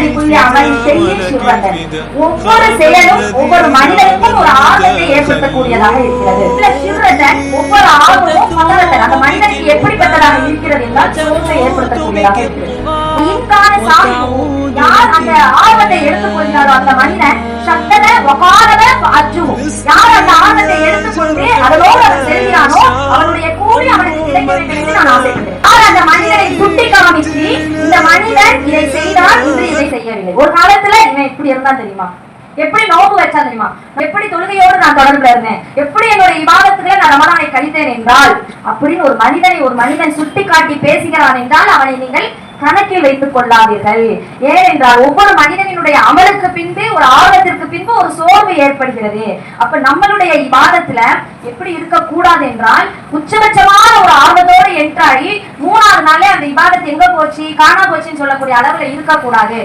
மனிதனுக்குரிய அமல் செய்யும் சிறுவர்கள். ஒவ்வொரு செயலும் ஒவ்வொரு மனிதனுக்கும் ஒரு ஆர்வத்தை ஏற்படுத்தக்கூடியதாக இருக்கிறது. ஒவ்வொரு ஆர்வமும் அந்த மனிதனுக்கு எப்படிப்பட்டதாக இருக்கிறது என்றால் சோர்வை ஏற்படுத்தக்கூடியதாக இருக்கிறது. யார் அந்த ஆர்வத்தை எடுத்துக்கொள்கிறாரோ அந்த மனிதன் சக்தன வகாரவ அஜ்ஜு, யார் அந்த ஆர்வத்தை எடுத்துக்கொண்டு அதனோடு அவன் செல்கிறானோ அவனுடைய கூலி அவனுக்கு கிடைக்க வேண்டும் என்று நான் ஆசைப்படுகிறேன். யார் அந்த மனிதனை சுட்டி காமிச்சு இந்த மனிதன் இதை செய்தால் இன்று இதை செய்யவில்லை. ஒரு காலத்துல இவன் எப்படி இருந்தா தெரியுமா, எப்படி நோம்பு வச்சா தெரியுமா, எப்படி தொழுகையோடு நான் தொடர்புல இருந்தேன், எப்படி என்னுடைய இபாதத்துக்களை நான் ரமலானை கழித்தேன் என்றால் அப்படின்னு ஒரு மனிதன் சுட்டி காட்டி பேசுகிறான் என்றால் அவனை நீங்கள் கணக்கில் வைத்துக் கொள்ளாதீர்கள். ஏனென்றால் ஒவ்வொரு மனிதனுடைய அமலுக்கு பின்பு ஒரு ஆர்வத்திற்கு பின்பு ஒரு சோர்வு ஏற்படுகிறது. அப்ப நம்மளுடைய இபாதத்துல எப்படி இருக்க கூடாது என்றால் உச்சபட்சமான ஒரு ஆர்வத்தோடு என்ட்ராகி 3வது நாளே அந்த இபாதத்து எங்க போச்சு காணா போச்சுன்னு சொல்லக்கூடிய அளவுல இருக்க கூடாது.